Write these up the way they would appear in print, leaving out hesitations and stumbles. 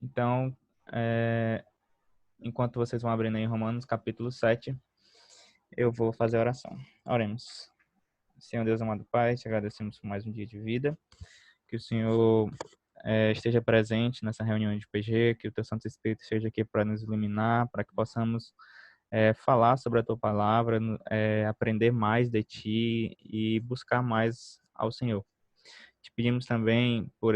Então, é, enquanto vocês vão abrindo aí Romanos capítulo 7, eu vou fazer a oração. Oremos. Senhor Deus amado Pai, te agradecemos por mais um dia de vida. Que o Senhor esteja presente nessa reunião de PG, que o Teu Santo Espírito esteja aqui para nos iluminar, para que possamos falar sobre a Tua palavra, aprender mais de Ti e buscar mais ao Senhor. Te pedimos também por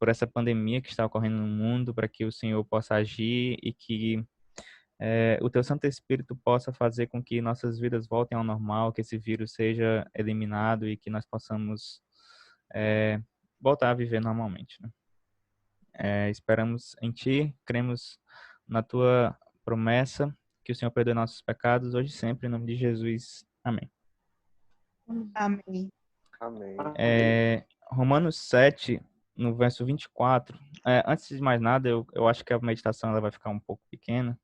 essa pandemia que está ocorrendo no mundo, para que o Senhor possa agir e que o Teu Santo Espírito possa fazer com que nossas vidas voltem ao normal, que esse vírus seja eliminado e que nós possamos voltar a viver normalmente, né? Esperamos em Ti, cremos na Tua promessa, que o Senhor perdoe nossos pecados, hoje e sempre, em nome de Jesus. Amém. Amém. Amém. Romanos 7, no verso 24. Antes de mais nada, eu acho que a meditação ela vai ficar um pouco pequena,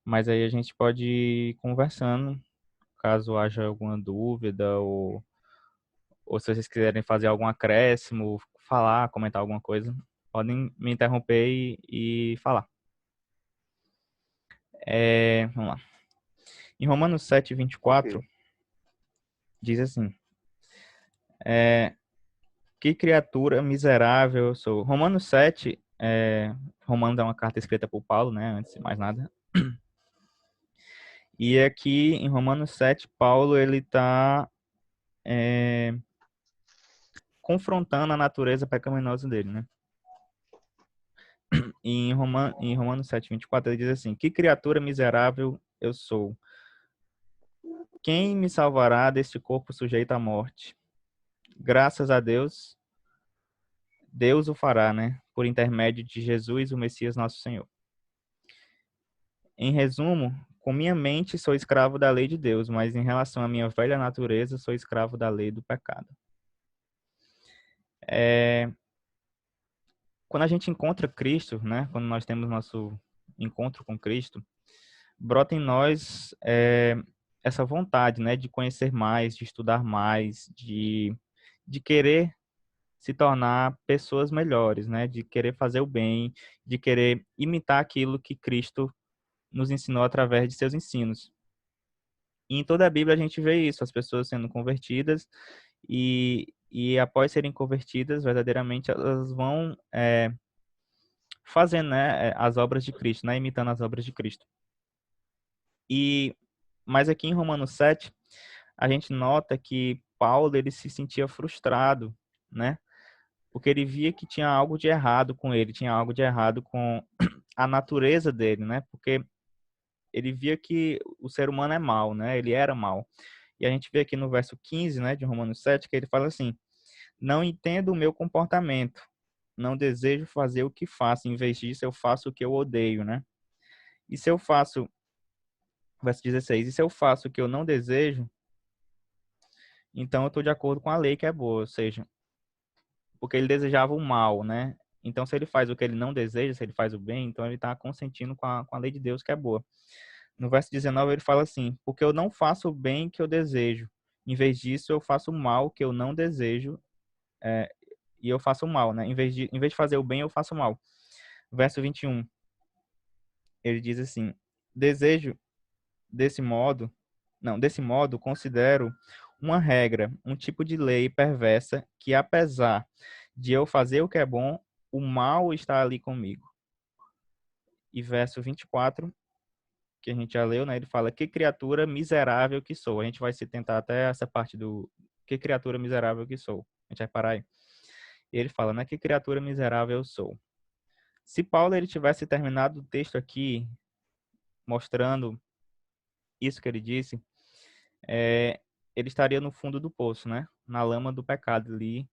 mas aí a gente pode ir conversando, caso haja alguma dúvida, ou se vocês quiserem fazer algum acréscimo, falar, comentar alguma coisa, podem me interromper e falar. Vamos lá. Em Romanos 7, 24, Ok. diz assim: que criatura miserável eu sou. Romanos 7, Romanos é uma carta escrita por Paulo, né, antes de mais nada. E aqui em Romanos 7, Paulo ele está confrontando a natureza pecaminosa dele, né? E em Romanos 7, 24, ele diz assim: que criatura miserável eu sou. Quem me salvará deste corpo sujeito à morte? Graças a Deus, Deus o fará, né? Por intermédio de Jesus, o Messias, nosso Senhor. Em resumo, com minha mente sou escravo da lei de Deus, mas em relação à minha velha natureza, sou escravo da lei do pecado. Quando a gente encontra Cristo, né? Quando nós temos nosso encontro com Cristo, brota em nós essa vontade, né? De conhecer mais, de estudar mais, de querer se tornar pessoas melhores, né? De querer fazer o bem, de querer imitar aquilo que Cristo nos ensinou através de seus ensinos. E em toda a Bíblia a gente vê isso, as pessoas sendo convertidas e após serem convertidas, verdadeiramente elas vão fazendo, né, as obras de Cristo, né, imitando as obras de Cristo. Mas aqui em Romanos 7, a gente nota que Paulo ele se sentia frustrado, né? Porque ele via que tinha algo de errado com ele, tinha algo de errado com a natureza dele, né? Porque ele via que o ser humano é mau, né? Ele era mau. E a gente vê aqui no verso 15, né, de Romanos 7, que ele fala assim: não entendo o meu comportamento, não desejo fazer o que faço, em vez disso eu faço o que eu odeio, né? E se eu faço, verso 16, e se eu faço o que eu não desejo, então eu estou de acordo com a lei que é boa, ou seja, porque ele desejava o mal, né? Então, se ele faz o que ele não deseja, se ele faz o bem, então ele está consentindo com a lei de Deus que é boa. No verso 19, ele fala assim: porque eu não faço o bem que eu desejo, em vez disso eu faço o mal que eu não desejo, e eu faço o mal, né? Em vez de fazer o bem, eu faço o mal. Verso 21, ele diz assim: desejo desse modo, não, desse modo considero uma regra, um tipo de lei perversa que apesar de eu fazer o que é bom, o mal está ali comigo. E verso 24, que a gente já leu, né? Ele fala: que criatura miserável que sou. A gente vai se tentar até essa parte do que criatura miserável que sou. A gente vai parar aí. E ele fala, né? Que criatura miserável eu sou. Se Paulo ele tivesse terminado o texto aqui mostrando isso que ele disse, ele estaria no fundo do poço, né? Na lama do pecado ali,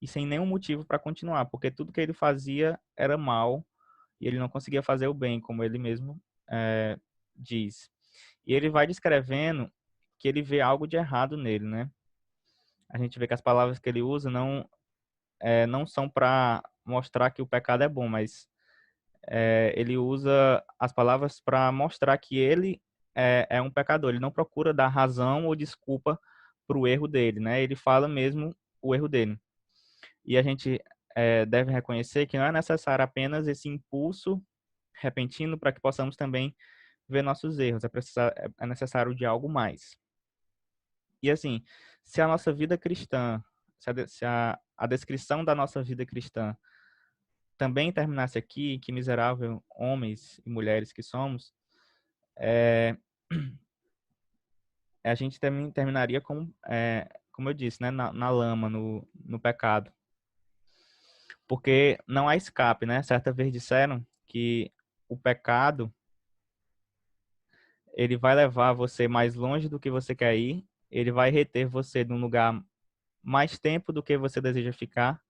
e sem nenhum motivo para continuar, porque tudo que ele fazia era mal e ele não conseguia fazer o bem, como ele mesmo diz. E ele vai descrevendo que ele vê algo de errado nele, né? A gente vê que as palavras que ele usa não são para mostrar que o pecado é bom, mas ele usa as palavras para mostrar que ele é um pecador. Ele não procura dar razão ou desculpa para o erro dele, né? Ele fala mesmo o erro dele. E a gente deve reconhecer que não é necessário apenas esse impulso repentino para que possamos também ver nossos erros. É necessário de algo mais. E assim, se a nossa vida cristã, se a descrição da nossa vida cristã também terminasse aqui, que miserável homens e mulheres que somos, é, a gente também terminaria como eu disse, né, na lama, no pecado. Porque não há escape, né? Certa vez disseram que o pecado, ele vai levar você mais longe do que você quer ir, ele vai reter você num lugar mais tempo do que você deseja ficar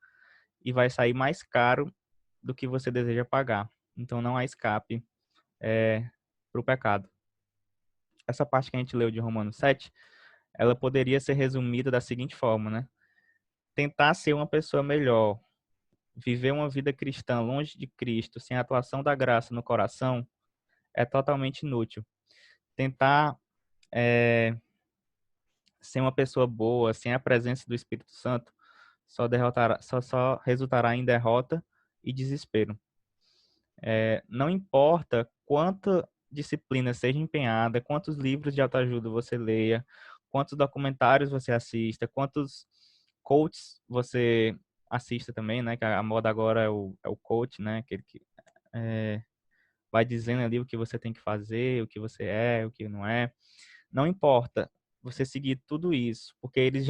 e vai sair mais caro do que você deseja pagar. Então não há escape para o pecado. Essa parte que a gente leu de Romanos 7, ela poderia ser resumida da seguinte forma, né? Tentar ser uma pessoa melhor, viver uma vida cristã longe de Cristo, sem a atuação da graça no coração, é totalmente inútil. Tentar ser uma pessoa boa, sem a presença do Espírito Santo, só resultará em derrota e desespero. Não importa quanta disciplina seja empenhada, quantos livros de autoajuda você leia, quantos documentários você assista, quantos coaches você assista também, né? Que a moda agora é o coach, né? Aquele que vai dizendo ali o que você tem que fazer, o que você é, o que não é. Não importa você seguir tudo isso, porque eles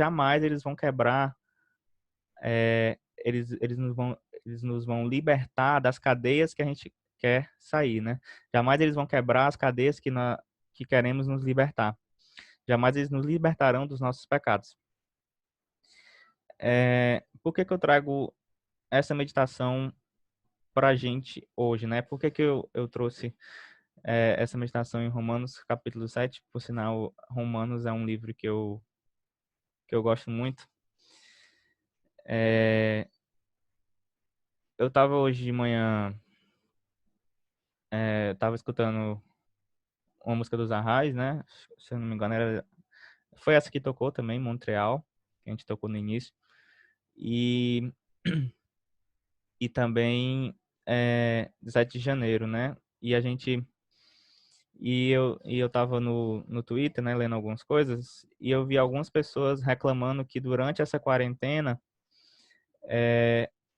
vão quebrar, eles nos vão libertar das cadeias que a gente quer sair, né? Jamais eles vão quebrar as cadeias que queremos nos libertar. Jamais eles nos libertarão dos nossos pecados. Por que que eu trago essa meditação para a gente hoje, né? Por que que eu trouxe essa meditação em Romanos, capítulo 7? Por sinal, Romanos é um livro que eu gosto muito. Eu estava hoje de manhã, estava escutando uma música dos Arrais, né? Se eu não me engano, foi essa que tocou também, Montreal, que a gente tocou no início. E, e também 7 de janeiro, né? E eu tava no Twitter, né, lendo algumas coisas, e eu vi algumas pessoas reclamando que durante essa quarentena,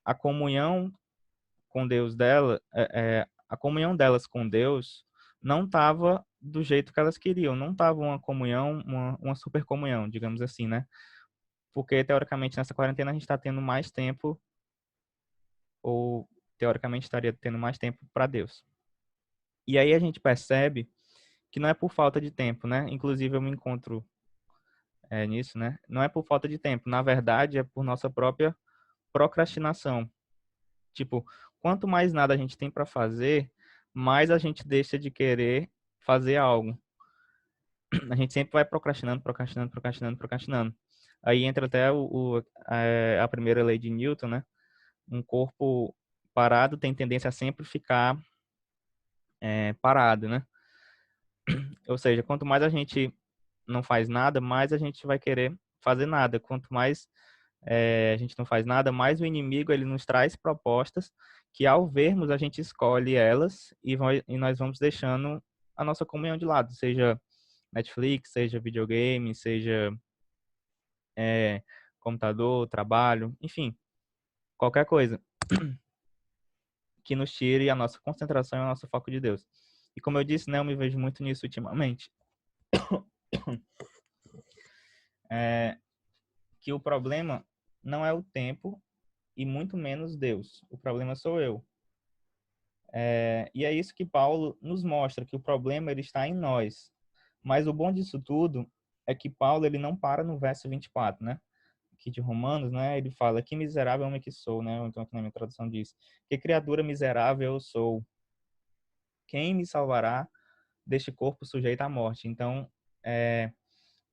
a comunhão com Deus a comunhão delas com Deus não estava do jeito que elas queriam, não estava uma comunhão, uma super comunhão, digamos assim, né? Porque teoricamente nessa quarentena a gente está tendo mais tempo, ou teoricamente estaria tendo mais tempo para Deus. E aí a gente percebe que não é por falta de tempo, né? Inclusive eu me encontro nisso, né? Não é por falta de tempo, na verdade é por nossa própria procrastinação. Tipo, quanto mais nada a gente tem para fazer, mais a gente deixa de querer fazer algo. A gente sempre vai procrastinando, procrastinando, procrastinando, procrastinando. Aí entra até a primeira lei de Newton, né? Um corpo parado tem tendência a sempre ficar parado, né? Ou seja, quanto mais a gente não faz nada, mais a gente vai querer fazer nada. Quanto mais a gente não faz nada, mais o inimigo ele nos traz propostas que, ao vermos, a gente escolhe elas e nós vamos deixando a nossa comunhão de lado, seja Netflix, seja videogame, seja computador, trabalho, enfim, qualquer coisa que nos tire a nossa concentração e o nosso foco de Deus. E como eu disse, né, eu me vejo muito nisso ultimamente, que o problema não é o tempo e muito menos Deus. O problema sou eu. E é isso que Paulo nos mostra, que o problema ele está em nós. Mas o bom disso tudo é que Paulo ele não para no verso 24, né? Aqui de Romanos, né? Ele fala: que miserável homem que sou, né? Então aqui na minha tradução diz: que criatura miserável eu sou. Quem me salvará deste corpo sujeito à morte? Então,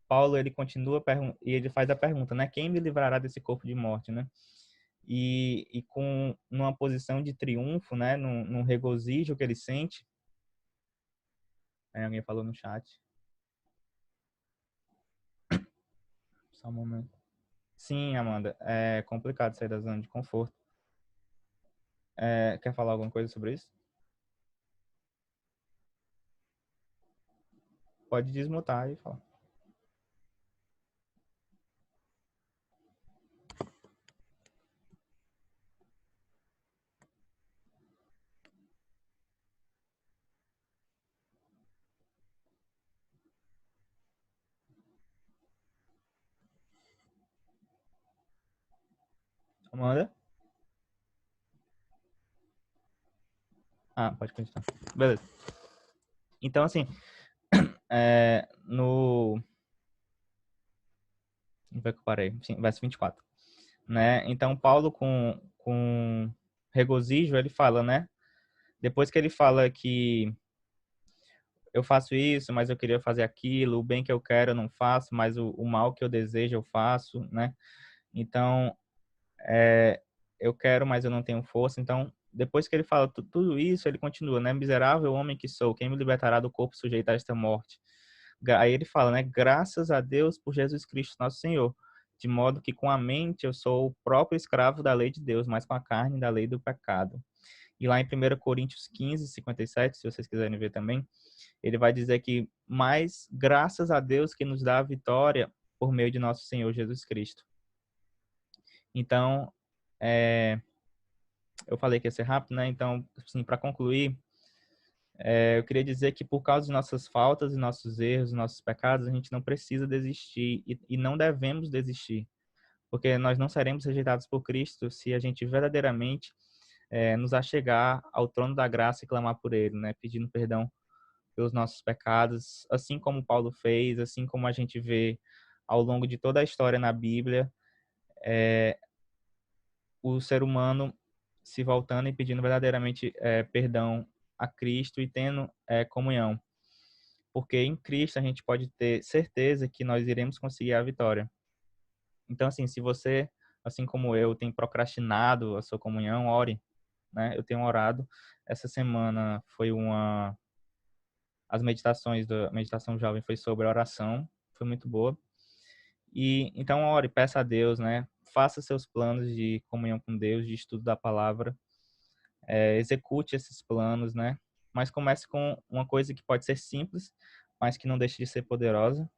Paulo ele continua e ele faz a pergunta, né? Quem me livrará desse corpo de morte, né? E com numa posição de triunfo, né? Num regozijo que ele sente. Aí alguém falou no chat. Só um momento. Sim, Amanda, é complicado sair da zona de conforto. quer falar alguma coisa sobre isso? Pode desmutar e falar. Amanda? Ah, pode continuar. Beleza. Então, assim, no... Onde foi que eu parei? Sim, verso 24. Né? Então, Paulo, com regozijo, ele fala, né? Depois que ele fala que eu faço isso, mas eu queria fazer aquilo, o bem que eu quero eu não faço, mas o mal que eu desejo eu faço, né? Então, eu quero, mas eu não tenho força. Então, depois que ele fala tudo isso, ele continua, né? Miserável homem que sou, quem me libertará do corpo sujeito a esta morte? Aí ele fala, né? Graças a Deus por Jesus Cristo, nosso Senhor. De modo que com a mente eu sou o próprio escravo da lei de Deus, mas com a carne da lei do pecado. E lá em 1 Coríntios 15, 57, se vocês quiserem ver também, ele vai dizer que, mais graças a Deus que nos dá a vitória por meio de nosso Senhor Jesus Cristo. Então, eu falei que ia ser rápido, né? Então, assim, para concluir, eu queria dizer que por causa de nossas faltas e nossos erros, nossos pecados, a gente não precisa desistir e não devemos desistir, porque nós não seremos rejeitados por Cristo se a gente verdadeiramente nos achegar ao trono da graça e clamar por Ele, né? Pedindo perdão pelos nossos pecados, assim como Paulo fez, assim como a gente vê ao longo de toda a história na Bíblia, o ser humano se voltando e pedindo verdadeiramente perdão a Cristo e tendo comunhão. Porque em Cristo a gente pode ter certeza que nós iremos conseguir a vitória. Então, assim, se você, assim como eu, tem procrastinado a sua comunhão, ore, né? Eu tenho orado. Essa semana foi as meditações da meditação jovem foi sobre oração, foi muito boa. E então ore, peça a Deus, né? Faça seus planos de comunhão com Deus, de estudo da palavra, execute esses planos, né? Mas comece com uma coisa que pode ser simples, mas que não deixe de ser poderosa,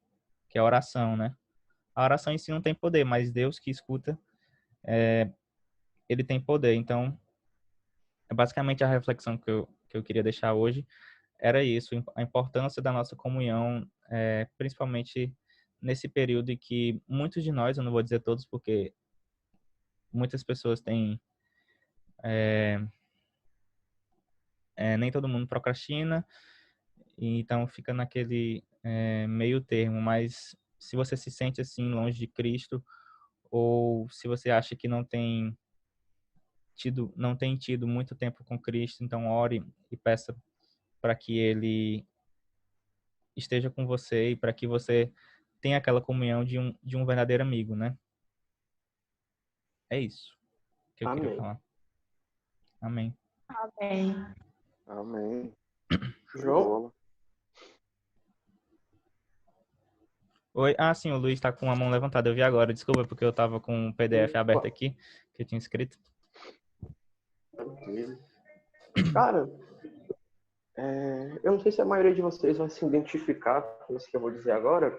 que é a oração, né? A oração em si não tem poder, mas Deus que escuta, ele tem poder. Então, é basicamente a reflexão que eu queria deixar hoje. Era isso, a importância da nossa comunhão, principalmente nesse período em que muitos de nós, eu não vou dizer todos, porque muitas pessoas têm, nem todo mundo procrastina, e então fica naquele meio termo, mas se você se sente assim longe de Cristo, ou se você acha que não tem tido muito tempo com Cristo, então ore e peça para que Ele esteja com você e para que você tenha aquela comunhão de um verdadeiro amigo, né? É isso que eu queria Amém. falar. Amém. Amém. Amém. Show de João? bola. Oi, sim, o Luiz está com a mão levantada. Eu vi agora. Desculpa, porque eu estava com o PDF aberto aqui, que eu tinha escrito. Tranquilo. Cara, eu não sei se a maioria de vocês vai se identificar com isso que eu vou dizer agora,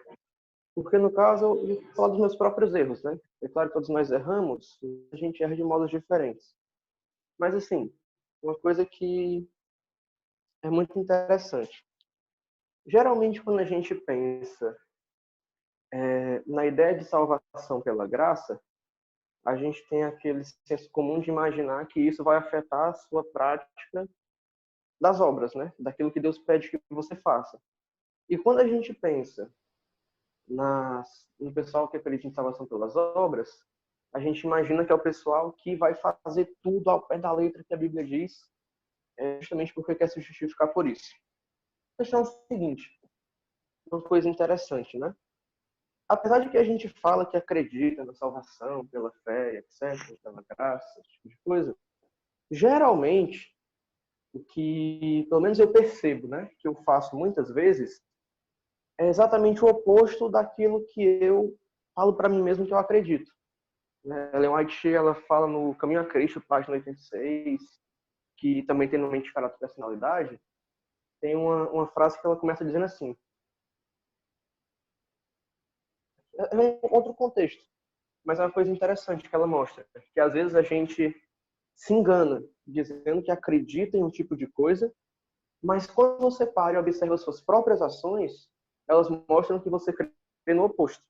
porque no caso eu vou falar dos meus próprios erros, né? É claro que todos nós erramos, a gente erra de modos diferentes. Mas assim, uma coisa que é muito interessante. Geralmente quando a gente pensa na ideia de salvação pela graça, a gente tem aquele senso comum de imaginar que isso vai afetar a sua prática das obras, né? Daquilo que Deus pede que você faça. E quando a gente pensa no pessoal que acredita em salvação pelas obras, a gente imagina que é o pessoal que vai fazer tudo ao pé da letra que a Bíblia diz, justamente porque quer se justificar por isso. A questão é o seguinte, uma coisa interessante, né? Apesar de que a gente fala que acredita na salvação pela fé, etc., pela graça, esse tipo de coisa, geralmente, o que, pelo menos eu percebo, né, que eu faço muitas vezes, é exatamente o oposto daquilo que eu falo para mim mesmo que eu acredito. Ellen White ela fala no Caminho a Cristo, página 86, que também tem no mente de caráter e personalidade, tem uma frase que ela começa dizendo assim. É um outro contexto, mas é uma coisa interessante que ela mostra, que às vezes a gente se engana dizendo que acredita em um tipo de coisa, mas quando você para e observa suas próprias ações, elas mostram que você crê no oposto.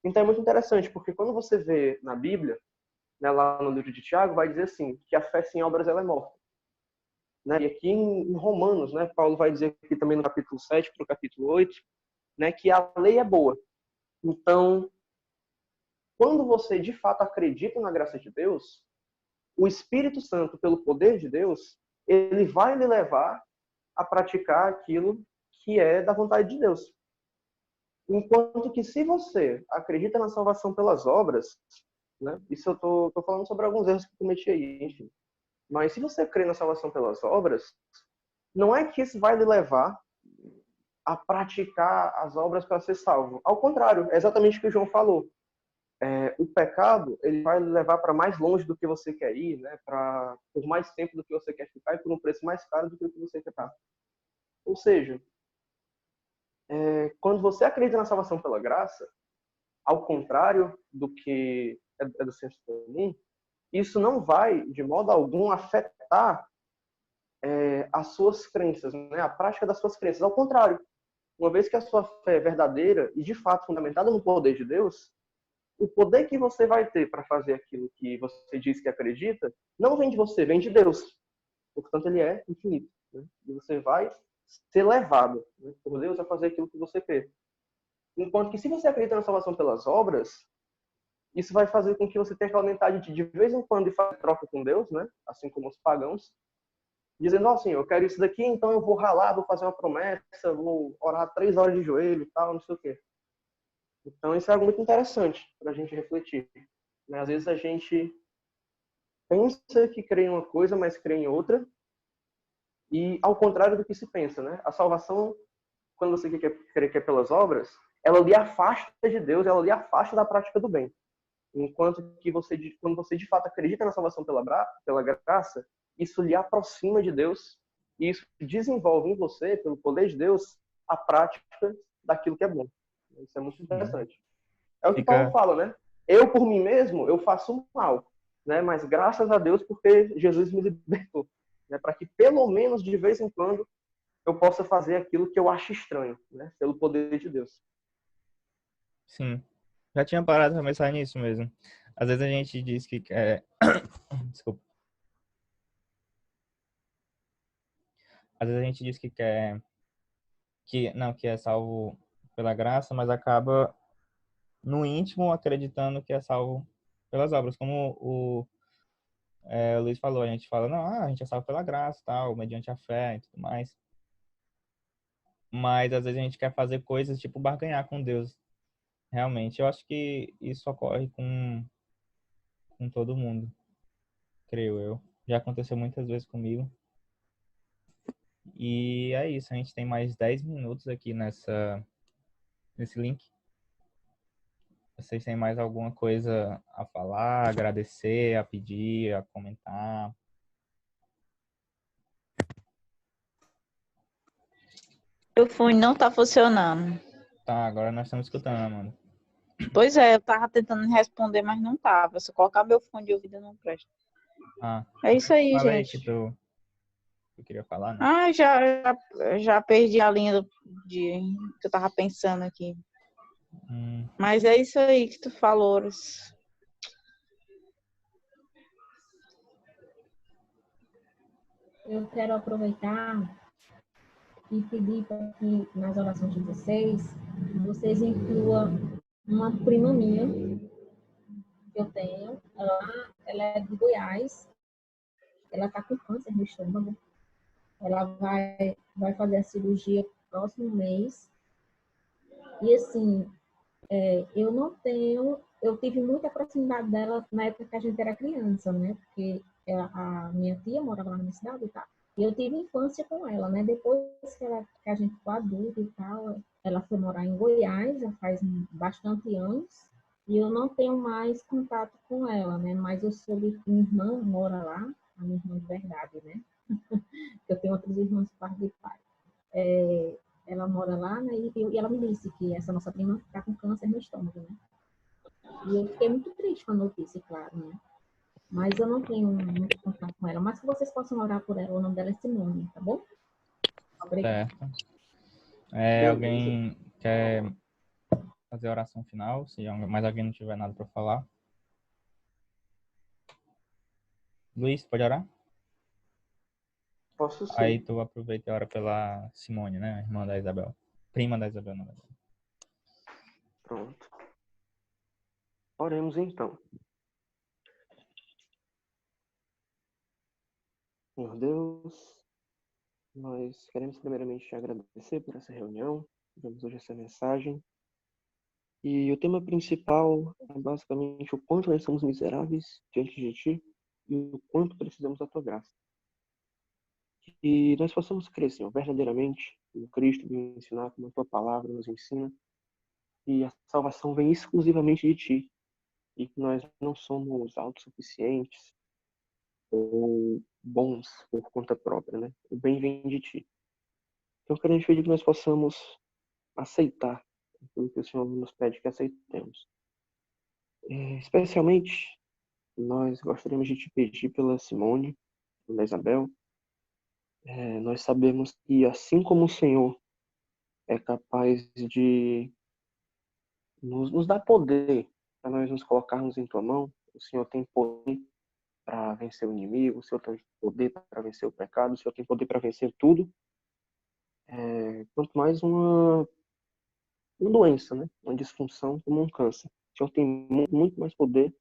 Então é muito interessante, porque quando você vê na Bíblia, né, lá no livro de Tiago, vai dizer assim, que a fé sem obras ela é morta. Né? E aqui em Romanos, né, Paulo vai dizer aqui também no capítulo 7 para o capítulo 8, né, que a lei é boa. Então, quando você de fato acredita na graça de Deus, o Espírito Santo, pelo poder de Deus, ele vai lhe levar a praticar aquilo que é da vontade de Deus. Enquanto que se você acredita na salvação pelas obras, né, isso eu tô falando sobre alguns erros que eu cometi aí, enfim. Mas se você crê na salvação pelas obras, não é que isso vai lhe levar a praticar as obras para ser salvo. Ao contrário, é exatamente o que o João falou. O pecado ele vai lhe levar para mais longe do que você quer ir, né? Por mais tempo do que você quer ficar e por um preço mais caro do que o que você quer pagar. Ou seja, quando você acredita na salvação pela graça, ao contrário do que é do senso comum, isso não vai, de modo algum, afetar as suas crenças, né? A prática das suas crenças. Ao contrário, uma vez que a sua fé é verdadeira e, de fato, fundamentada no poder de Deus, o poder que você vai ter para fazer aquilo que você diz que acredita, não vem de você, vem de Deus. Portanto, ele é infinito. Né? E você vai ser levado, né, por Deus a fazer aquilo que você quer. Enquanto que se você acredita na salvação pelas obras, isso vai fazer com que você tenha aquela mentalidade de vez em quando, de fazer troca com Deus, né? Assim como os pagãos, dizendo, assim, eu quero isso daqui, então eu vou ralar, vou fazer uma promessa, vou orar 3 horas de joelho e tal, não sei o quê. Então isso é algo muito interessante para a gente refletir. Né? Às vezes a gente pensa que crê em uma coisa, mas crê em outra, e ao contrário do que se pensa, né? A salvação, quando você crê que é pelas obras, ela lhe afasta de Deus, ela lhe afasta da prática do bem. Enquanto que quando você de fato acredita na salvação pela graça, isso lhe aproxima de Deus e isso desenvolve em você, pelo poder de Deus, a prática daquilo que é bom. Isso é muito interessante. É o que Paulo fala, né? Eu, por mim mesmo, eu faço mal, né? Mas graças a Deus, porque Jesus me libertou. Né? Para que, pelo menos, de vez em quando, eu possa fazer aquilo que eu acho estranho, né? Pelo poder de Deus. Sim. Já tinha parado pra pensar nisso mesmo. Às vezes a gente diz que quer... Desculpa. Às vezes a gente diz que quer... que é salvo pela graça, mas acaba no íntimo acreditando que é salvo pelas obras. Como o Luiz falou, a gente fala, não, a gente é salvo pela graça, tal, mediante a fé e tudo mais. Mas às vezes a gente quer fazer coisas tipo barganhar com Deus. Realmente, eu acho que isso ocorre com todo mundo, creio eu. Já aconteceu muitas vezes comigo. E é isso, a gente tem mais 10 minutos aqui nesse link. Vocês têm mais alguma coisa a falar, agradecer, a pedir, a comentar? Meu fone não tá funcionando. Tá, agora nós estamos escutando, Amanda. Pois é, eu tava tentando responder, mas não tava. Se eu colocar meu fone de ouvido, não presta. Ah, É isso aí, fala aí que gente. tu queria falar, né? Ah, já perdi a linha que eu tava pensando aqui. Mas é isso aí que tu falou. Eu quero aproveitar e pedir para que nas orações de vocês incluam uma prima minha que eu tenho. Ela é de Goiás. Ela está com câncer no estômago. Ela vai fazer a cirurgia próximo mês. E assim, eu tive muita proximidade dela na época que a gente era criança, né? Porque a minha tia morava lá na minha cidade e tal. E eu tive infância com ela, né? Depois que a gente ficou adulta e tal, ela foi morar em Goiás, já faz bastante anos. E eu não tenho mais contato com ela, né? Mas eu soube que minha irmã mora lá. a minha irmã de verdade, né? Eu tenho outros irmãos por parte de pai. Ela mora lá, né? E ela me disse que essa nossa prima está com câncer no estômago, né? E eu fiquei muito triste com a notícia, claro, né? Mas eu não tenho muito contato com ela. Mas que vocês possam orar por ela. O nome dela é Simone, tá bom? Obrigada. Certo. Beleza. Alguém quer fazer a oração final? Se mais alguém não tiver nada para falar. Luiz, pode orar? Posso sim. Aí tu aproveita e ora pela Simone, né? Irmã da Isabel. Prima da Isabel, na verdade. Pronto. Oremos então. Senhor Deus, nós queremos primeiramente te agradecer por essa reunião. Tivemos hoje essa mensagem. E o tema principal é basicamente o quanto nós somos miseráveis diante de Ti e o quanto precisamos da Tua graça. E nós possamos crer, Senhor, verdadeiramente no Cristo, vem ensinar como a Tua palavra nos ensina, e a salvação vem exclusivamente de Ti, e que nós não somos autossuficientes ou bons por conta própria, né? O bem vem de Ti. Então, queremos pedir que nós possamos aceitar aquilo que o Senhor nos pede que aceitemos. Especialmente, nós gostaríamos de te pedir pela Simone, pela Isabel. Nós sabemos que, assim como o Senhor é capaz de nos dar poder para nós nos colocarmos em tua mão, o Senhor tem poder para vencer o inimigo, o Senhor tem poder para vencer o pecado, o Senhor tem poder para vencer tudo. Quanto mais uma doença, né? Uma disfunção como um câncer. O Senhor tem muito mais poder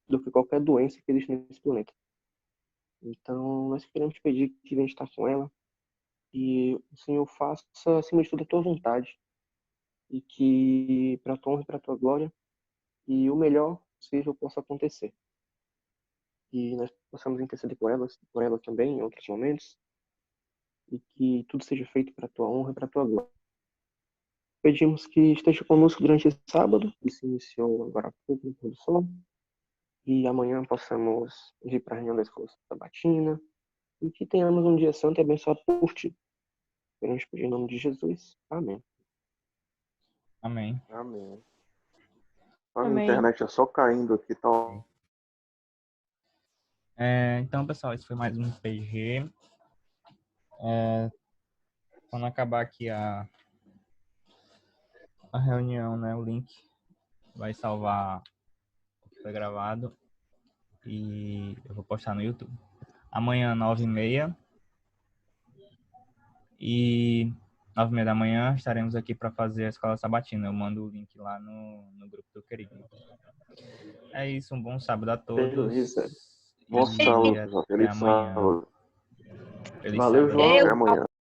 do que qualquer doença que existe nesse planeta. Então, nós queremos te pedir que venha estar com ela e o Senhor faça, acima de tudo, a tua vontade e que, para a tua honra e para a tua glória, e o melhor possível possa acontecer. E nós possamos interceder por ela também em outros momentos, e que tudo seja feito para a tua honra e para a tua glória. Pedimos que esteja conosco durante esse sábado, que se iniciou agora há pouco no pôr do sol, e amanhã possamos ir para a reunião da escola sabatina, e que tenhamos um dia santo e abençoado por ti. Queremos pedir em nome de Jesus. Amém. Amém. Amém. A minha Amém. internet é só caindo aqui, tá? Então, pessoal, esse foi mais um PG. Quando acabar aqui a reunião, né, o link vai salvar o que foi gravado e eu vou postar no YouTube. Amanhã, 9h30 e 9h30 da manhã estaremos aqui para fazer a escola sabatina. Eu mando o link lá no grupo do querido. É isso, um bom sábado a todos. Beleza. Bom E sábado, até feliz amanhã. sábado. Feliz Valeu, sábado. João. Até amanhã.